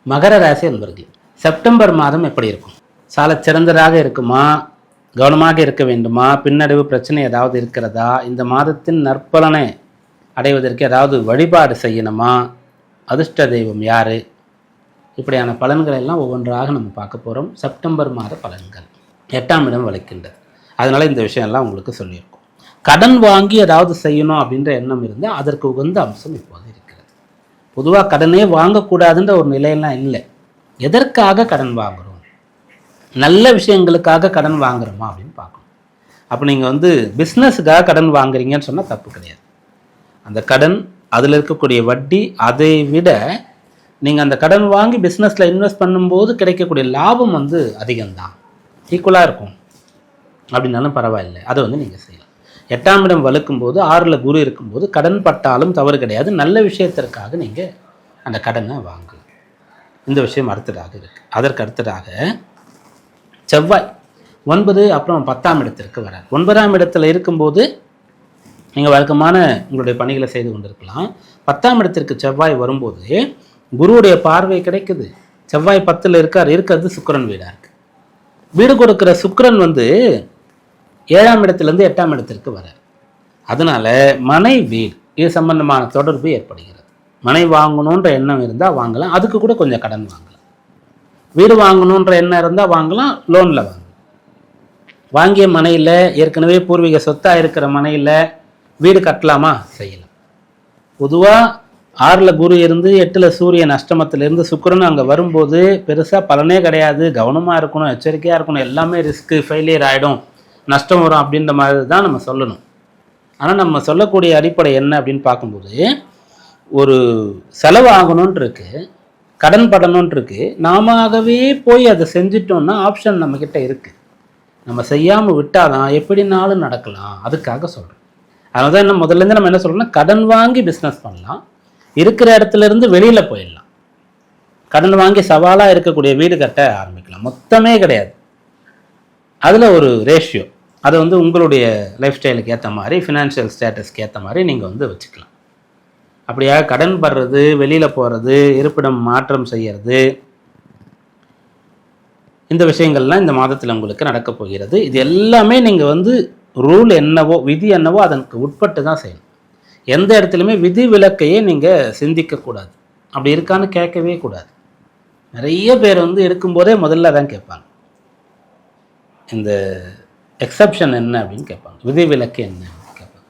மகர ராசி என்பர்கள் செப்டம்பர் மாதம் எப்படி இருக்கும்? சால சிறந்ததாக இருக்குமா? கவனமாக இருக்க வேண்டுமா? பின்னடைவு பிரச்சனை ஏதாவது இருக்கிறதா? இந்த மாதத்தின் நற்பலனை அடைவதற்கு ஏதாவது வழிபாடு செய்யணுமா? அதிர்ஷ்ட தெய்வம் யாரு? இப்படியான பலன்கள் எல்லாம் ஒவ்வொன்றாக நம்ம பார்க்க போகிறோம். செப்டம்பர் மாத பலன்கள் 8ஆம் இடம் வளைக்கின்றது. அதனால் இந்த விஷயம்லாம் உங்களுக்கு சொல்லியிருக்கோம். கடன் வாங்கி ஏதாவது செய்யணும் அப்படின்ற எண்ணம் இருந்தால் அதற்கு உகந்த அம்சம் இப்போது இருக்கிறது. பொதுவாக கடனே வாங்கக்கூடாதுன்ற ஒரு நிலையெல்லாம் இல்லை. எதற்காக கடன் வாங்குகிறோம், நல்ல விஷயங்களுக்காக கடன் வாங்குகிறோமா அப்படின்னு பார்க்கணும். அப்போ நீங்கள் பிஸ்னஸுக்காக கடன் வாங்குறீங்கன்னு சொன்னால் தப்பு கிடையாது. அந்த கடன், அதில் இருக்கக்கூடிய வட்டி, அதை விட நீங்கள் அந்த கடன் வாங்கி பிஸ்னஸில் இன்வெஸ்ட் பண்ணும்போது கிடைக்கக்கூடிய லாபம் அதிகம்தான், ஈக்குவலாக இருக்கும் அப்படின்னாலும் பரவாயில்லை. அதை நீங்கள் செய்யலாம். 8ஆம் இடம் வலுக்கும்போது 6ல் குரு இருக்கும்போது கடன் பட்டாலும் தவறு கிடையாது. நல்ல விஷயத்திற்காக நீங்கள் அந்த கடனை வாங்கலாம். இந்த விஷயம் அடுத்ததாக இருக்குது. அதற்கு அடுத்ததாக செவ்வாய் 9 அப்புறம் 10ஆம் இடத்திற்கு வரார். 9ஆம் இடத்துல இருக்கும்போது நீங்கள் வழக்கமான உங்களுடைய பணிகளை செய்து கொண்டிருக்கலாம். 10ஆம் இடத்திற்கு செவ்வாய் வரும்போது குருவுடைய பார்வை கிடைக்குது. செவ்வாய் 10ல் இருக்கிறது சுக்கிரன் வீடாக இருக்கு. வீடு கொடுக்குற சுக்கிரன் 7ஆம் இடத்திலிருந்து 8ஆம் இடத்திற்கு வரார். அதனால மனை வீடு இது சம்பந்தமான தொடர்பு ஏற்படுகிறது. மனை வாங்கணுன்ற எண்ணம் இருந்தால் வாங்கலாம், அதுக்கு கூட கொஞ்சம் கடன் வாங்கலாம். வீடு வாங்கணுன்ற எண்ணம் இருந்தால் வாங்கலாம், லோனில் வாங்கலாம். வாங்கிய மனையில், ஏற்கனவே பூர்வீக சொத்தாக இருக்கிற மனையில் வீடு கட்டலாமா? செய்யலாம். பொதுவாக 6ல் குரு இருந்து 8ல் சூரியன் அஷ்டமத்திலிருந்து சுக்கிரன் அங்கே வரும்போது பெருசாக பலனே கிடையாது. கவனமாக இருக்கணும், எச்சரிக்கையாக இருக்கணும், எல்லாமே ரிஸ்க்கு, ஃபெயிலியர் ஆகிடும், நஷ்டம் வரும் அப்படின்ற மாதிரி தான் நம்ம சொல்லணும். ஆனால் நம்ம சொல்லக்கூடிய அடிப்படை என்ன அப்படின்னு பார்க்கும்போது, ஒரு செலவு ஆகணும்னு இருக்கு, கடன் படணும்னு இருக்கு, நாமவே போய் அதை செஞ்சிட்டோம்னா ஆப்ஷன் நம்மக்கிட்ட இருக்குது. நம்ம செய்யாமல் விட்டாதான் எப்படினாலும் நடக்கலாம். அதுக்காக சொல்கிறோம். அதனால தான் என்ன முதல்லேருந்து நம்ம என்ன சொல்கிறோம்னா, கடன் வாங்கி பிஸ்னஸ் பண்ணலாம், இருக்கிற இடத்துல இருந்து வெளியில் போயிடலாம். கடன் வாங்கி சவாலாக இருக்கக்கூடிய வீடு கட்ட ஆரம்பிக்கலாம். மொத்தமே கிடையாது, அதில் ஒரு ரேஷியோ. அதை உங்களுடைய லைஃப் ஸ்டைலுக்கு ஏற்ற மாதிரி, ஃபினான்ஷியல் ஸ்டேட்டஸ்க்கு ஏற்ற மாதிரி நீங்கள் வச்சுக்கலாம். அப்படியாக கடன் படுறது, வெளியில் போகிறது, இருப்பிடம் மாற்றம் செய்கிறது, இந்த விஷயங்கள்லாம் இந்த மாதத்தில் உங்களுக்கு நடக்கப் போகிறது. இது எல்லாமே நீங்கள் ரூல் என்னவோ, விதி என்னவோ அதற்கு உட்பட்டு தான் செய்யணும். எந்த இடத்துலையுமே விதி விலக்கையே நீங்கள் சிந்திக்கக்கூடாது. அப்படி இருக்கான்னு கேட்கவே கூடாது. நிறைய பேர் இருக்கும்போதே முதல்ல தான் கேட்பாங்க, இந்த எக்ஸப்ஷன் என்ன அப்படின்னு கேட்பாங்க, விதிவிலக்கு என்ன.